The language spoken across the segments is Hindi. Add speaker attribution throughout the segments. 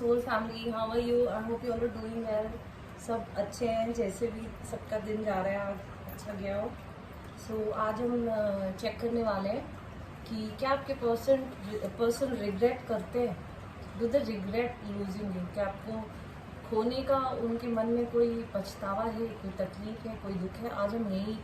Speaker 1: Soul family, how are you? I hope you all are doing well. सब अच्छे हैं, जैसे भी सबका दिन जा रहा है आज अच्छा गया हो। आज हम चेक करने वाले हैं कि क्या आपके पर्सन रिग्रेट करते हैं। Do they regret losing you? क्या आपको खोने का उनके मन में कोई पछतावा है, कोई तकलीफ है, कोई दुख है? आज हम यही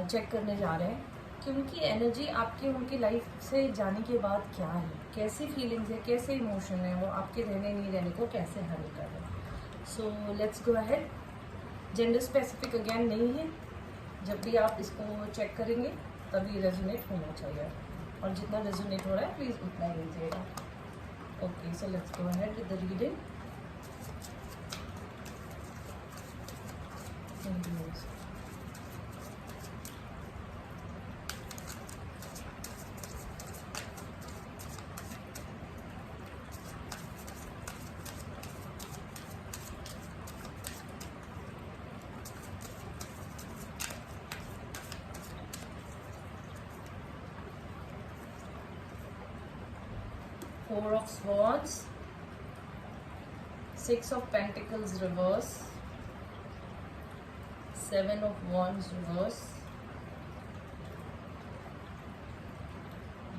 Speaker 1: चेक करने जा रहे हैं कि उनकी एनर्जी आपकी उनकी लाइफ से जाने के बाद क्या है, कैसी फीलिंग्स है, कैसे इमोशन है, वो आपके रहने नहीं रहने को कैसे हैंडल कर रहे हैं। So let's go ahead. Gender specific again नहीं है। जब भी आप इसको चेक करेंगे तभी रेजोनेट होना चाहिए, और जितना रेजोनेट हो रहा है प्लीज़ उतना ही लीजिएगा। Okay, so let's go ahead with the reading. Four of Swords, Six of Pentacles reverse, Seven of Wands reverse,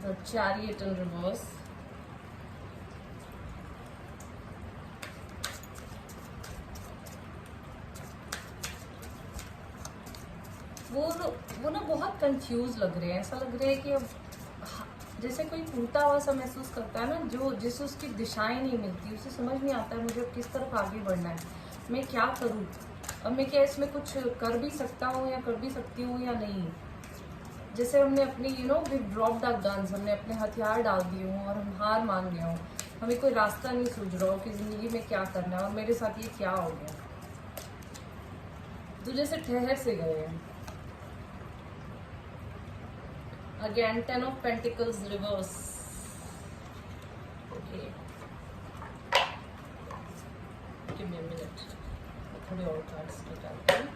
Speaker 1: the Chariot in reverse, वो ना बहुत कंफ्यूज लग रहे हैं। ऐसा लग रहा है कि अब जैसे कोई टूटा हुआ सा महसूस करता है ना, जो जिससे उसकी दिशाएं नहीं मिलती, उसे समझ नहीं आता है मुझे किस तरफ आगे बढ़ना है, मैं क्या करूं, अब मैं क्या इसमें कुछ कर भी सकता हूँ या कर भी सकती हूँ या नहीं। जैसे हमने अपने वी ड्रॉप द गन्स, हमने अपने हथियार डाल दिए हों और हम हार मान गए हों, हमें कोई रास्ता नहीं सूझ रहा हो कि ज़िंदगी में क्या करना है और मेरे साथ ये क्या हो गया, तो जैसे ठहर से गए हैं। Again, Ten of Pentacles reverse. Okay. Give me a minute. थोड़े और कार्ड्स निकालते हैं।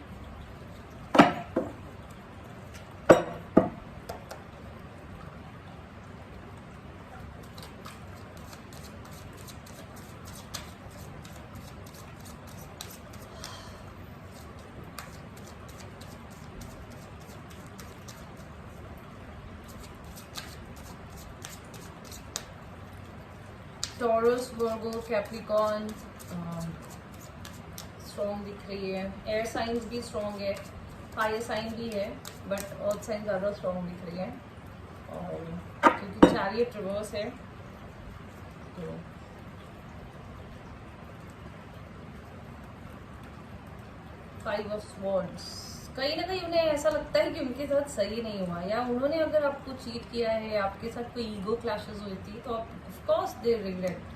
Speaker 1: टॉरस, वर्गो, कैप्रिकॉर्न स्ट्रॉन्ग दिख रही है। एयर साइंस भी स्ट्रॉन्ग है, फायर साइन भी है, बट अर्थ साइन ज़्यादा स्ट्रॉन्ग दिख रही है। और क्योंकि चैरियट रिवर्स है तो फाइव ऑफ स्वॉर्ड्स, कहीं ना कहीं उन्हें ऐसा लगता है कि उनके साथ सही नहीं हुआ, या उन्होंने अगर आपको चीट किया है या आपके साथ कोई ईगो क्लैशेस हुई थी तो ऑफ कोर्स दे रिग्रेट।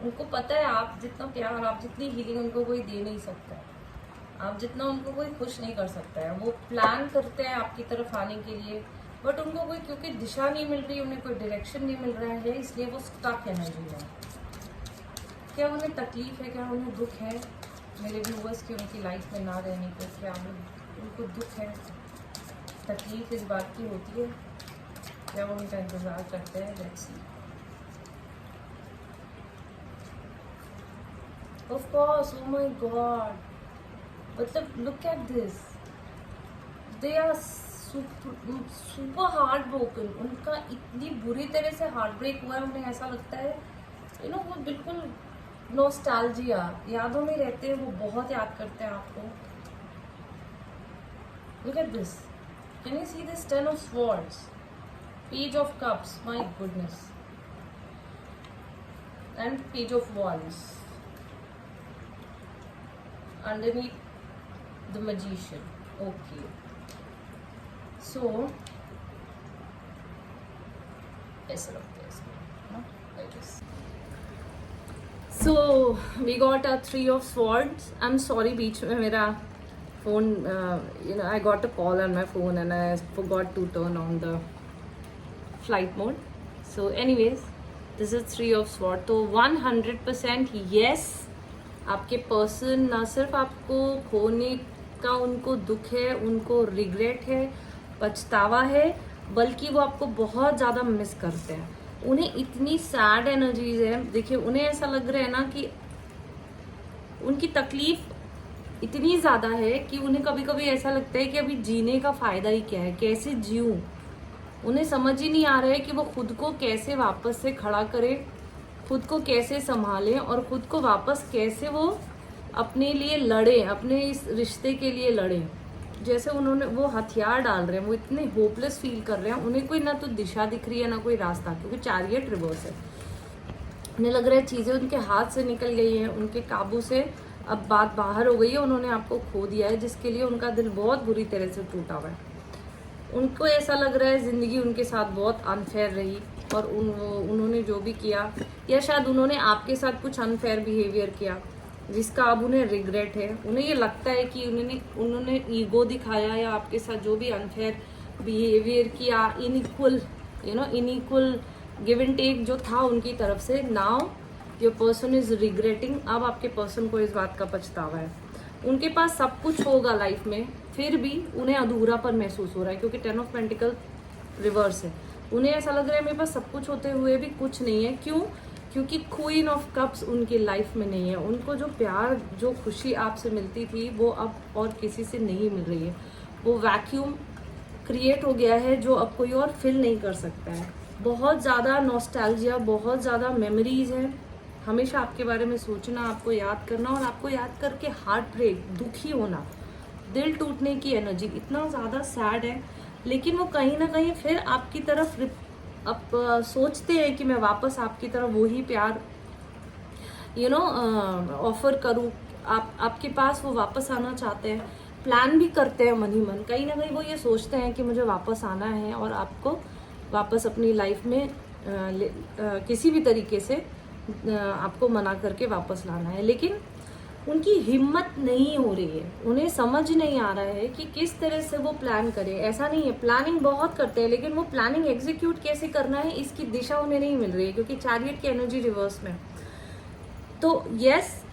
Speaker 1: उनको पता है आप जितना प्यार, आप जितनी हीलिंग उनको कोई दे नहीं सकता है, आप जितना उनको कोई खुश नहीं कर सकता है। वो प्लान करते हैं आपकी तरफ आने के लिए, बट उनको कोई क्योंकि दिशा नहीं मिल रही, उन्हें कोई डायरेक्शन नहीं मिल रहा है, इसलिए वो स्टक एनर्जी में। क्या उन्हें तकलीफ है, क्या उन्हें दुख है मेरे व्यूवर्स की उनकी लाइफ में ना रहने को? क्या उनको दुख है, तकलीफ इस बात की होती है, क्या वो उनका इंतज़ार करते हैं? Let's see. Of course, oh my God, मतलब look at this, they are super heartbroken. उनका इतनी बुरी तरह से हार्ट ब्रेक हुआ है, उन्हें ऐसा लगता है वो बिल्कुल नॉस्टैल्जिया, यादों में रहते हैं, वो बहुत याद करते हैं आपको। Look at this, can you see this? Ten of swords, page of cups, my goodness, and page of wands underneath the magician. Okay, so ऐसा लगता है इसमें, like this. So we got a three of swords. I'm sorry, बीच में मेरा phone, I got a call on my phone and I forgot to turn on the flight mode. So anyways, this is three of swords. तो 100% yes, आपके पर्सन ना सिर्फ आपको खोने का उनको दुख है, उनको रिग्रेट है, पछतावा है, बल्कि वो आपको बहुत ज़्यादा मिस करते हैं। उन्हें इतनी सैड एनर्जीज है। देखिए उन्हें ऐसा लग रहा है ना कि उनकी तकलीफ इतनी ज्यादा है कि उन्हें कभी कभी ऐसा लगता है कि अभी जीने का फायदा ही क्या है, कैसे जीऊं। उन्हें समझ ही नहीं आ रहा है कि वो खुद को कैसे वापस से खड़ा करे, खुद को कैसे संभालें और खुद को वापस कैसे वो अपने लिए लड़े, अपने इस रिश्ते के लिए लड़े। जैसे उन्होंने वो हथियार डाल रहे हैं, वो इतने होपलेस फील कर रहे हैं, उन्हें कोई ना तो दिशा दिख रही है ना कोई रास्ता, क्योंकि चैरियट रिवर्स है। उन्हें लग रहा है चीज़ें उनके हाथ से निकल गई हैं, उनके काबू से अब बात बाहर हो गई है, उन्होंने आपको खो दिया है, जिसके लिए उनका दिल बहुत बुरी तरह से टूटा हुआ है। उनको ऐसा लग रहा है ज़िंदगी उनके साथ बहुत अनफेयर रही और उन्होंने जो भी किया, या शायद उन्होंने आपके साथ कुछ अनफेयर बिहेवियर किया जिसका अब उन्हें रिग्रेट है। उन्हें ये लगता है कि उन्होंने ईगो दिखाया या आपके साथ जो भी अनफेयर बिहेवियर किया, इनइक्वल गिव एंड टेक जो था उनकी तरफ से, now your person is regretting. अब आपके पर्सन को इस बात का पछतावा है। उनके पास सब कुछ होगा लाइफ में, फिर भी उन्हें अधूरापन महसूस हो रहा है, क्योंकि 10 ऑफ पेंटिकल रिवर्स है। उन्हें ऐसा लग रहा है मेरे पास सब कुछ होते हुए भी कुछ नहीं है। क्यों? क्योंकि क्वीन ऑफ कप्स उनकी लाइफ में नहीं है। उनको जो प्यार, जो खुशी आपसे मिलती थी वो अब और किसी से नहीं मिल रही है। वो वैक्यूम क्रिएट हो गया है जो अब कोई और फिल नहीं कर सकता है। बहुत ज़्यादा नॉस्टैल्जिया, बहुत ज़्यादा मेमोरीज है। हमेशा आपके बारे में सोचना, आपको याद करना और आपको याद करके हार्ट ब्रेक, दुखी होना, दिल टूटने की एनर्जी इतना ज़्यादा सैड है। लेकिन वो कहीं ना कहीं फिर आपकी तरफ अब सोचते हैं कि मैं वापस आपकी तरफ वही प्यार ऑफर करूँ। आपके पास वो वापस आना चाहते हैं, प्लान भी करते हैं मन ही मन। कहीं ना कहीं वो ये सोचते हैं कि मुझे वापस आना है और आपको वापस अपनी लाइफ में किसी भी तरीके से आपको मना करके वापस लाना है। लेकिन उनकी हिम्मत नहीं हो रही है। उन्हें समझ नहीं आ रहा है कि किस तरह से वो प्लान करे। ऐसा नहीं है, प्लानिंग बहुत करते हैं, लेकिन वो प्लानिंग एग्जीक्यूट कैसे करना है इसकी दिशा उन्हें नहीं मिल रही है, क्योंकि चैरियट की एनर्जी रिवर्स में। तो यस,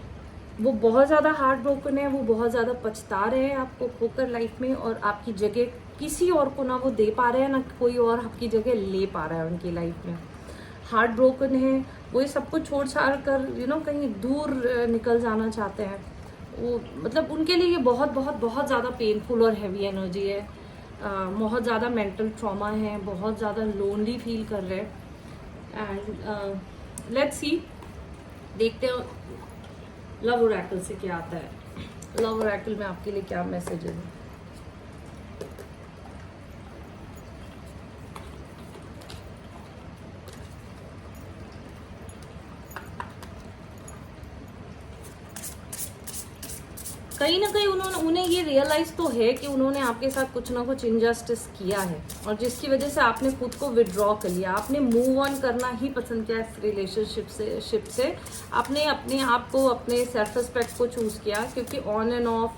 Speaker 1: वो बहुत ज़्यादा हार्ट ब्रोकन है, वो बहुत ज़्यादा पछता रहे हैं आपको खोकर लाइफ में, और आपकी जगह किसी और को ना वो दे पा रहे हैं, ना कोई और आपकी जगह ले पा रहा है उनकी लाइफ में। हार्ट ब्रोकन है, वो ये सब कुछ छोड़ छाड़ कर कहीं दूर निकल जाना चाहते हैं। वो मतलब उनके लिए ये बहुत बहुत बहुत ज़्यादा पेनफुल और हैवी एनर्जी है। बहुत ज़्यादा मेंटल ट्रॉमा है, बहुत ज़्यादा लोनली फील कर रहे हैं। एंड लेट्स सी, देखते हैं लव ओरेकल से क्या आता है। लव ओरेकल में आपके लिए क्या मैसेज है। कहीं ना कहीं उन्हें ये रियलाइज तो है कि उन्होंने आपके साथ कुछ ना कुछ इनजस्टिस किया है, और जिसकी वजह से आपने खुद को विड्रॉ कर लिया। आपने मूव ऑन करना ही पसंद किया इस रिलेशनशिप से। आपने अपने आप को, अपने सेल्फ रिस्पेक्ट को चूज किया, क्योंकि ऑन एंड ऑफ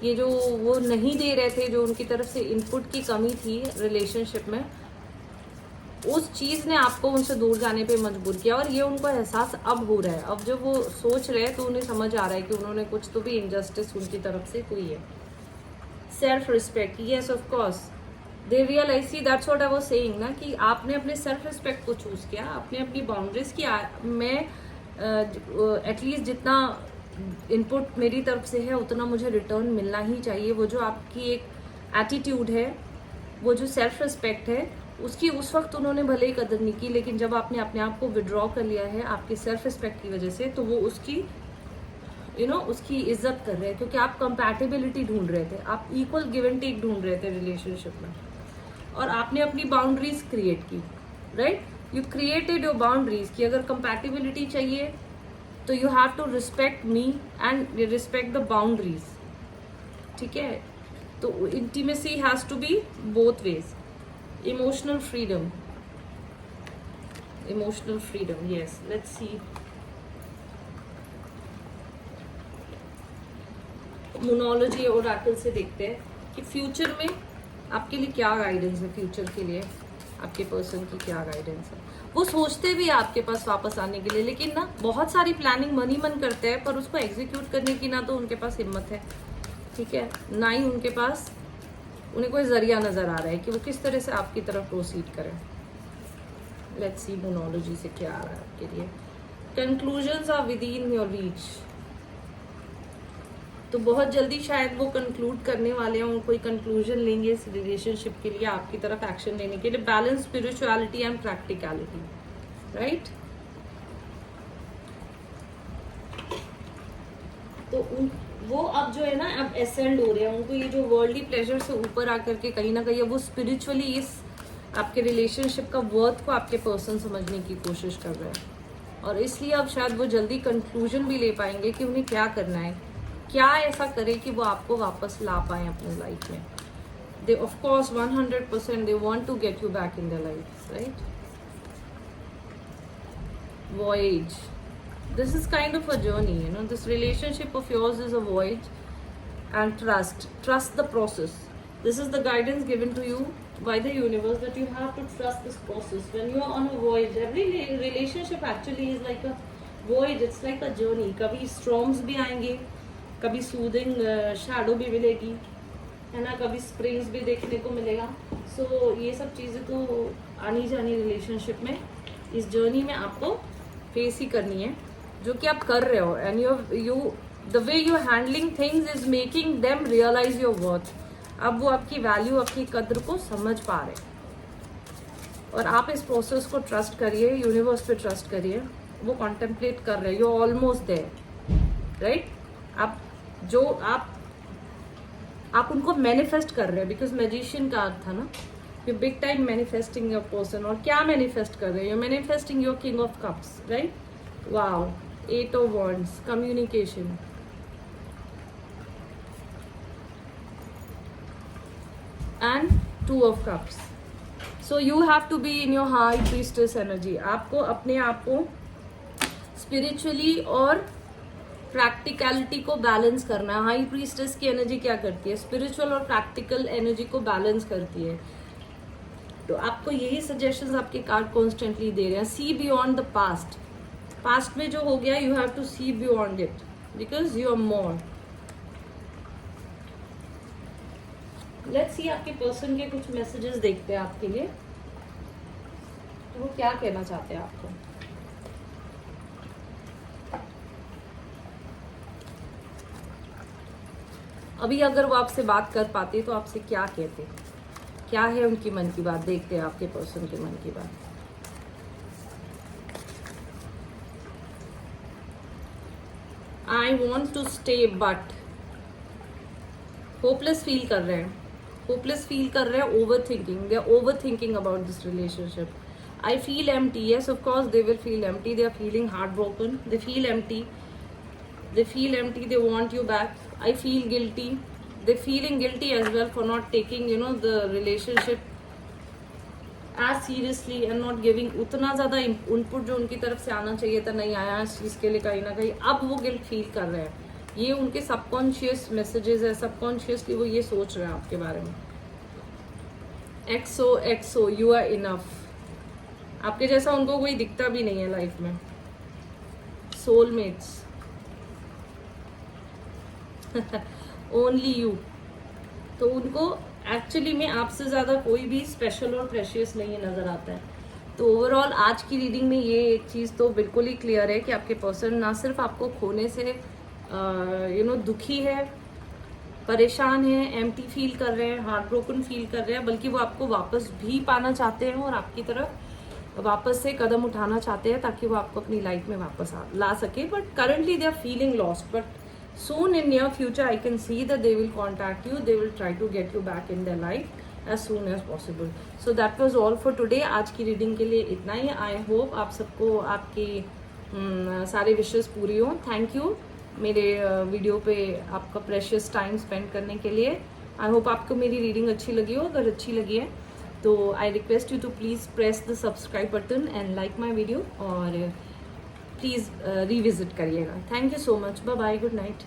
Speaker 1: ये जो वो नहीं दे रहे थे, जो उनकी तरफ से इनपुट की कमी थी रिलेशनशिप में, उस चीज़ ने आपको उनसे दूर जाने पे मजबूर किया। और ये उनको एहसास अब हो रहा है। अब जब वो सोच रहे हैं तो उन्हें समझ आ रहा है कि उन्होंने कुछ तो भी इनजस्टिस उनकी तरफ से हुई है। Self respect, yes of course they realise, see that's what I was saying ना, कि आपने अपने सेल्फ रिस्पेक्ट को चूज किया, आपने अपनी बाउंड्रीज की। मैं एटलीस्ट जितना इनपुट मेरी तरफ से है उतना मुझे रिटर्न मिलना ही चाहिए। वो जो आपकी एक एटीट्यूड है, वो जो सेल्फ रिस्पेक्ट है, उसकी उस वक्त उन्होंने भले ही कदर नहीं की, लेकिन जब आपने अपने आप को विड्रॉ कर लिया है आपकी सेल्फ रिस्पेक्ट की वजह से, तो वो उसकी उसकी इज्जत कर रहे हैं, क्योंकि आप कंपैटिबिलिटी ढूंढ रहे थे, आप इक्वल गिव एंड टेक ढूंढ रहे थे रिलेशनशिप में, और आपने अपनी बाउंड्रीज क्रिएट की। Right, you created your boundaries कि अगर कंपैटिबिलिटी चाहिए तो you have to respect me and respect the boundaries. ठीक है, तो intimacy has to be both ways. Emotional freedom, yes, let's see. मोनोलॉजी और ओरेकल से देखते हैं कि फ्यूचर में आपके लिए क्या गाइडेंस है। फ्यूचर के लिए आपके पर्सन की क्या गाइडेंस है। वो सोचते भी आपके पास वापस आने के लिए, लेकिन ना बहुत सारी प्लानिंग मन ही मन करते हैं, पर उसको एग्जीक्यूट करने की ना तो उनके पास हिम्मत है, ठीक है, ना ही उनके पास उन्हें कोई जरिया नजर आ रहा है कि वो किस तरह से आपकी तरफ प्रोसीड करें। लेट्स सी मोनोलॉजी से क्या आ रहा है आपके लिए। Conclusions are within your reach, तो बहुत जल्दी शायद वो कंक्लूड करने वाले हैं, कोई कंक्लूजन लेंगे इस रिलेशनशिप के लिए, आपकी तरफ एक्शन लेने के लिए। Balance spirituality and practicality, right. तो वो अब जो है ना, अब एसेंड हो रहे हैं, उनको ये जो वर्ल्डली प्लेजर से ऊपर आकर के कहीं ना कहीं वो स्पिरिचुअली इस आपके रिलेशनशिप का वर्थ को आपके पर्सन समझने की कोशिश कर रहे हैं, और इसलिए अब शायद वो जल्दी कंक्लूजन भी ले पाएंगे कि उन्हें क्या करना है, क्या ऐसा करे कि वो आपको वापस ला पाए अपनी लाइफ में। They of course 100% they want to get you back in their life, right. Voyage, this is kind of a journey, you know, this relationship of yours is a voyage. And trust the process. This is the guidance given to you by the universe, that you have to trust this process when you are on a voyage. Every relationship actually is like a voyage, it's like a journey. कभी storms भी आएंगे, कभी सूदिंग शैडो भी मिलेगी, है ना, कभी स्प्रिंग्स भी देखने को मिलेगा। सो ये सब चीज़ें तो आनी जानी रिलेशनशिप में, इस जर्नी में आपको फेस ही करनी है, जो कि आप कर रहे हो। And you the way you handling things is making them realise your worth. अब वो आपकी वैल्यू, आपकी कद्र को समझ पा रहे, और आप इस प्रोसेस को ट्रस्ट करिए, यूनिवर्स पे ट्रस्ट करिए, वो कॉन्टेम्पलेट कर रहे हैं, यू ऑलमोस्ट देयर, राइट। आप जो आप उनको मैनिफेस्ट कर रहे हैं, बिकॉज मैजिशियन का अर्थ था ना, you big time manifesting your person. और क्या मैनिफेस्ट कर रहे हैं, you manifesting your king of cups, right. Wow, 8 of Wands, communication, and 2 of Cups. So you have to be in your high priestess energy. आपको अपने आप को स्पिरिचुअली और प्रैक्टिकलिटी को बैलेंस करना है। हाई प्रीस्टेस की एनर्जी क्या करती है, स्पिरिचुअल और प्रैक्टिकल एनर्जी को बैलेंस करती है। तो आपको यही सजेशंस आपके कार्ड कॉन्स्टेंटली दे रहे हैं। See beyond the past, past में जो हो गया, you have to see beyond it, because you are more. Let's see, आपके पर्सन के कुछ मैसेजेस देखते हैं आपके लिए, तो वो क्या कहना चाहते हैं आपको। अभी अगर वो आपसे बात कर पाते तो आपसे क्या कहते, क्या है उनकी मन की बात, देखते हैं आपके पर्सन के मन की बात। I want to stay but hopeless फील कर रहे हैं, होपलेस फील कर रहे हैं, overthinking, they are overthinking about this relationship. I feel empty, yes of course they will feel empty, they are feeling heartbroken, they feel empty, they want you back. I feel guilty, they're feeling guilty as well for not taking, you know, the relationship as seriously and not giving उतना ज़्यादा इनपुट जो उनकी तरफ से आना चाहिए था, नहीं आया इस चीज़ के लिए कहीं ना कहीं। अब वो गिल्ट फील कर रहे हैं, ये उनके सबकॉन्शियस मैसेजेस है, सबकॉन्शियसली वो ये सोच रहे हैं आपके बारे में। एक्सो यू आर इनफ, आपके जैसा उनको कोई दिखता भी नहीं है लाइफ में। सोलमेट्स, ओनली यू, तो उनको एक्चुअली में आपसे ज़्यादा कोई भी स्पेशल और प्रेशियस नहीं नज़र आता है। तो ओवरऑल आज की रीडिंग में ये एक चीज़ तो बिल्कुल ही क्लियर है कि आपके पर्सन ना सिर्फ आपको खोने से दुखी है, परेशान है, एम्प्टी फील कर रहे हैं, हार्ट ब्रोकन फील कर रहे हैं, बल्कि वो आपको वापस भी पाना चाहते हैं और आपकी तरफ वापस से कदम उठाना चाहते हैं ताकि वो आपको अपनी लाइफ में वापस ला सके। But currently they are feeling lost, but soon in near future I can see that they will contact you, they will try to get you back in their life as soon as possible. So that was all for today. आज की रीडिंग के लिए इतना ही। आई होप आप सबको आपकी सारे विशेस पूरी हो। थैंक यू मेरे वीडियो पे आपका प्रेशियस टाइम स्पेंड करने के लिए। आई होप आपको मेरी रीडिंग अच्छी लगी हो। अगर अच्छी लगी है तो I request you to please press the subscribe button and like my video, और प्लीज़ रिविजिट करिएगा। Thank you so much, bye bye, good night.